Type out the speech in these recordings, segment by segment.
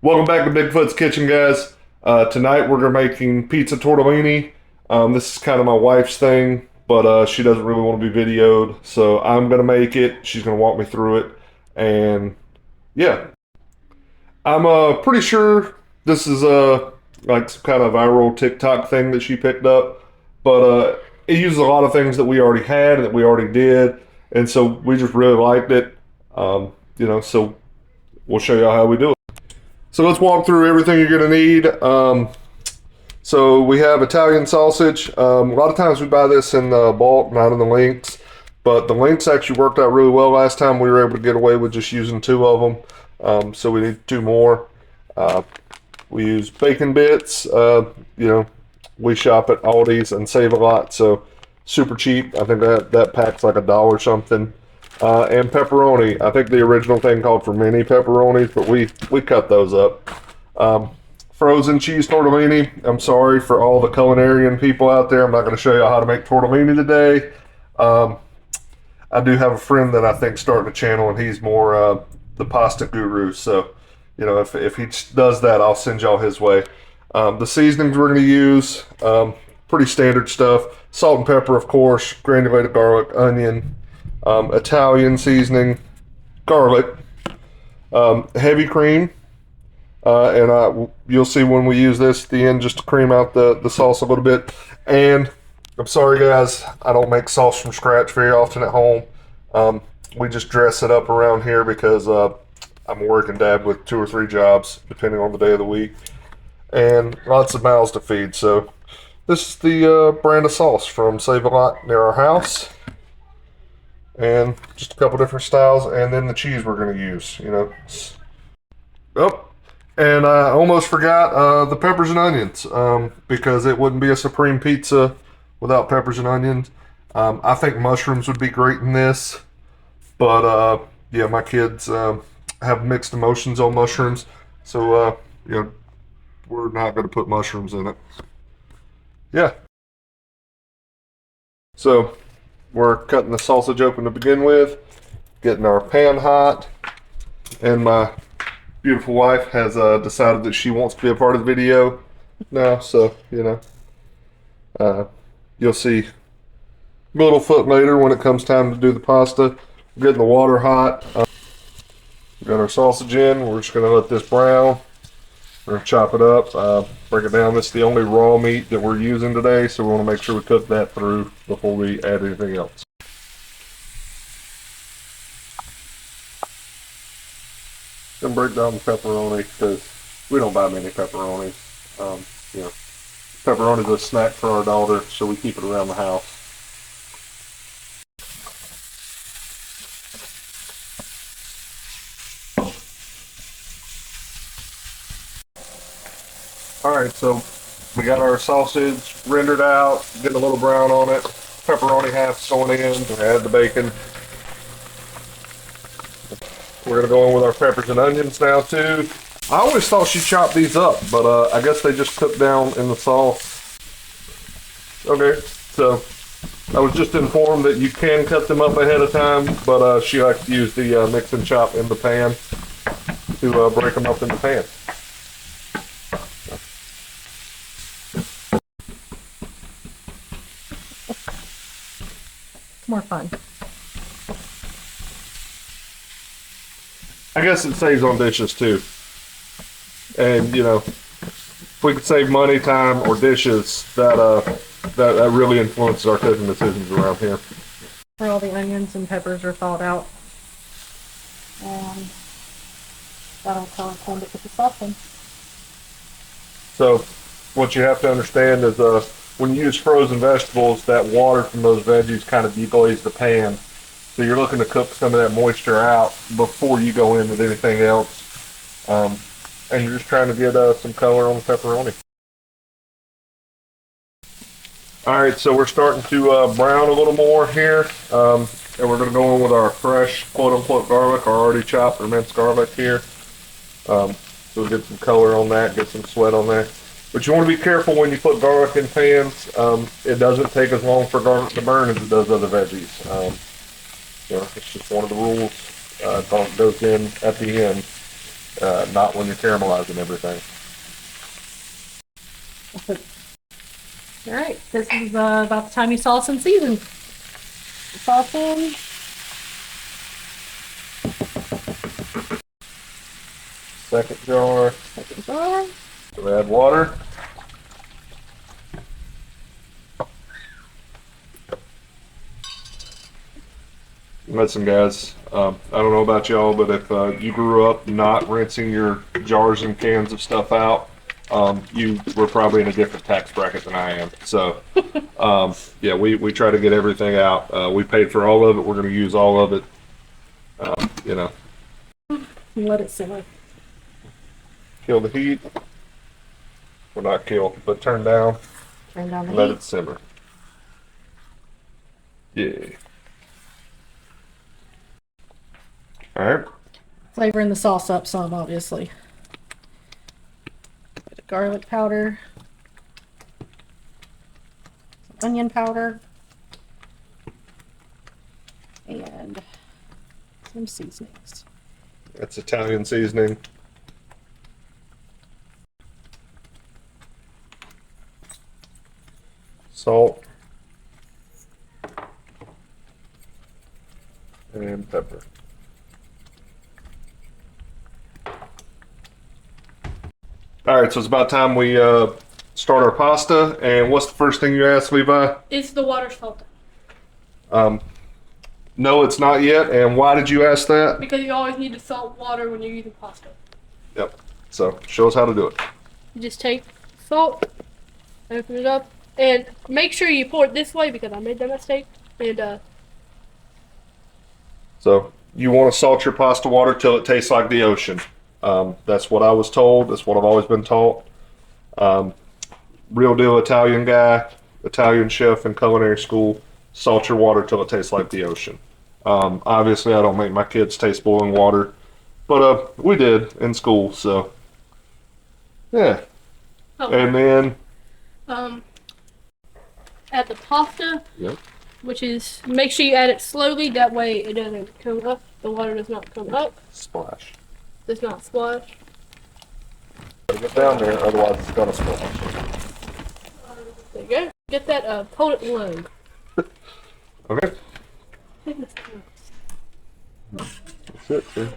Welcome back to Bigfoot's Kitchen, guys. Tonight we're making pizza tortellini. This is kind of my wife's thing, but she doesn't really want to be videoed, so I'm gonna make it. She's gonna walk me through it, and yeah, I'm pretty sure this is like some kind of viral TikTok thing that she picked up, but it uses a lot of things that we already had and that we already did, and so we just really liked it. So we'll show y'all how we do it. So let's walk through everything you're going to need. So we have Italian sausage. A lot of times we buy this in bulk, not in the links. But the links actually worked out really well last time. We were able to get away with just using two of them. So we need two more. We use bacon bits. We shop at Aldi's and save a lot. So super cheap. I think that pack's like $1 or something. And pepperoni. I think the original thing called for mini pepperonis, but we cut those up. Frozen cheese tortellini. I'm sorry for all the culinarian people out there. I'm not going to show you how to make tortellini today. I do have a friend that I think starting a channel, and he's more the pasta guru. So, if he does that, I'll send y'all his way. The seasonings we're going to use, pretty standard stuff. Salt and pepper, of course, granulated garlic, onion, Italian seasoning, garlic, heavy cream, and you'll see when we use this at the end just to cream out the sauce a little bit. And I'm sorry guys, I don't make sauce from scratch very often at home. We just dress it up around here because I'm a working dad with 2 or 3 jobs depending on the day of the week, and lots of mouths to feed. So this is the brand of sauce from Save a Lot near our house. And just a couple different styles, and then the cheese we're going to use, Oh, and I almost forgot the peppers and onions, because it wouldn't be a supreme pizza without peppers and onions. I think mushrooms would be great in this, but yeah, my kids have mixed emotions on mushrooms, so we're not going to put mushrooms in it. Yeah. So we're cutting the sausage open to begin with, getting our pan hot, and my beautiful wife has decided that she wants to be a part of the video now, so you'll see a little foot later when it comes time to do the pasta. We're getting the water hot. We got our sausage in. We're just going to let this brown. We're going to chop it up, break it down. This is the only raw meat that we're using today, so we want to make sure we cook that through before we add anything else. Then break down the pepperoni because we don't buy many pepperonis. Pepperoni is a snack for our daughter, so we keep it around the house. Alright, so we got our sausage rendered out, getting a little brown on it. Pepperoni half's going in. Add the bacon. We're going to go in with our peppers and onions now, too. I always thought she chopped these up, but I guess they just cook down in the sauce. Okay, so I was just informed that you can cut them up ahead of time, but she likes to use the mix and chop in the pan to break them up in the pan. More fun. I guess it saves on dishes too. And if we could save money, time, or dishes, that really influences our cooking decisions around here. Where all the onions and peppers are thawed out. And that'll tell us when to put the sauce in. So what you have to understand is when you use frozen vegetables, that water from those veggies kind of deglaze the pan. So you're looking to cook some of that moisture out before you go in with anything else. And you're just trying to get some color on the pepperoni. Alright, so we're starting to brown a little more here. And we're going to go in with our fresh, quote-unquote, garlic, our already chopped or minced garlic here. So we'll get some color on that, get some sweat on that. But you want to be careful when you put garlic in pans. It doesn't take as long for garlic to burn as it does other veggies. It's just one of the rules. Garlic goes in at the end. not when you're caramelizing everything. All right, this is about the time you sauce and season. Sauce in. Second jar. Second jar. So add water. Listen, guys, I don't know about y'all, but if you grew up not rinsing your jars and cans of stuff out, you were probably in a different tax bracket than I am. So, yeah, we try to get everything out. We paid for all of it. We're going to use all of it. You know, Let it simmer. kill the heat. Well, not kill, but turn down. Turn down the Let heat. it simmer. Yeah. All right. Flavoring the sauce up some, obviously. Bit of garlic powder. Some onion powder. And some seasonings. That's Italian seasoning. Salt. And pepper. All right, so it's about time we start our pasta. And what's the first thing you ask, Levi? Is the water salted? No, it's not yet. And why did you ask that? Because you always need to salt water when you're using pasta. Yep. So show us how to do it. You just take salt, open it up, and make sure you pour it this way because I made that mistake. And So you want to salt your pasta water till it tastes like the ocean. That's what I was told. That's what I've always been taught. Real deal Italian guy, Italian chef in culinary school. Salt your water till it tastes like the ocean. Obviously, I don't make my kids taste boiling water, but we did in school. So yeah, and then add the pasta, yep. which is make sure you add it slowly. That way it doesn't come up. The water does not come up. Splash. Does not splash. Gotta get down there, otherwise it's gonna splash. There you go. Get that. Hold it low. Okay. That's it, see?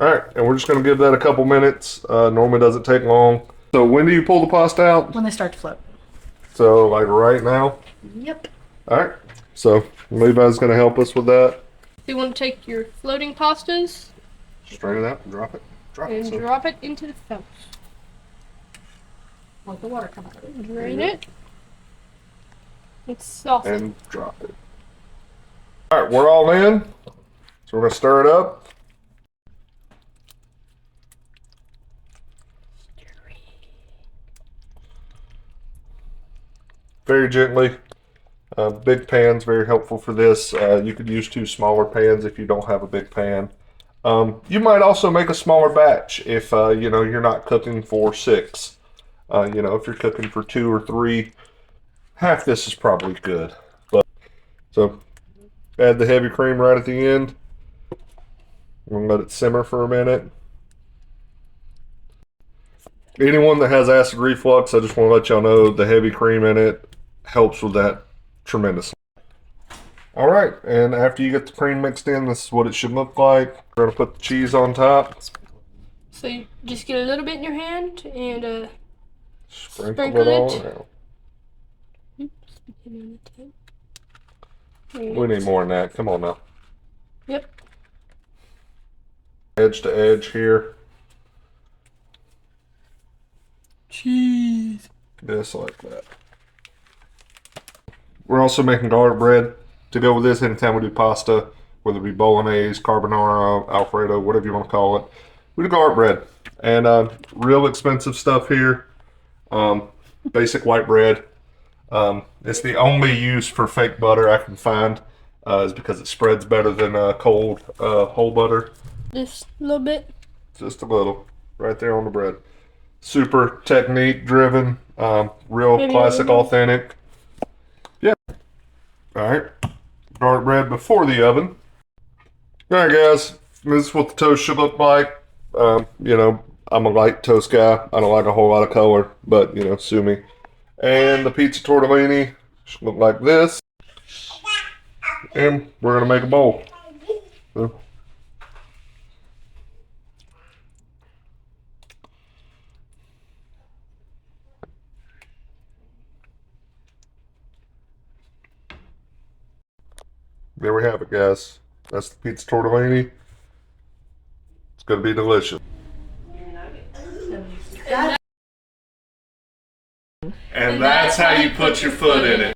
All right, and we're just gonna give that a couple minutes. Normally doesn't take long. So when do you pull the pasta out? When they start to float. So like right now? Yep. All right. So Levi's gonna help us with that. You want to take your floating pastas Strain it out and drop it. Drop it. and So. drop it into the sauce. Let the water come out. Drain it. It's sauce. And drop it. All right, we're all in. So we're gonna stir it up. Very gently. Big pan's very helpful for this. You could use two smaller pans if you don't have a big pan. You might also make a smaller batch if you know you're not cooking for 6. You know, if you're cooking for 2 or 3, half this is probably good. But so add the heavy cream right at the end. We're gonna let it simmer for a minute. Anyone that has acid reflux, I just want to let y'all know the heavy cream in it helps with that tremendously. All right, and after you get the cream mixed in, this is what it should look like. We're gonna put the cheese on top. So you just get a little bit in your hand and Sprinkle it all around. We need more than that. Come on now. Yep. Edge to edge here. Cheese. Just like that. We're also making garlic bread to go with this anytime we do pasta, whether it be bolognese, carbonara, alfredo, whatever you want to call it. We do garlic bread. And real expensive stuff here. Basic white bread. It's the only use for fake butter I can find is because it spreads better than cold whole butter. Just a little bit. Just a little. Right there on the bread. Super technique driven. Real Maybe classic, authentic. Yeah. Alright. Garlic bread before the oven. Alright guys. This is what the toast should look like. You know, I'm a light toast guy. I don't like a whole lot of color, but you know, sue me. And the pizza tortellini should look like this. And we're gonna make a bowl. So, there we have it, guys. That's the pizza tortellini. It's gonna be delicious. And that's how you put your foot in it.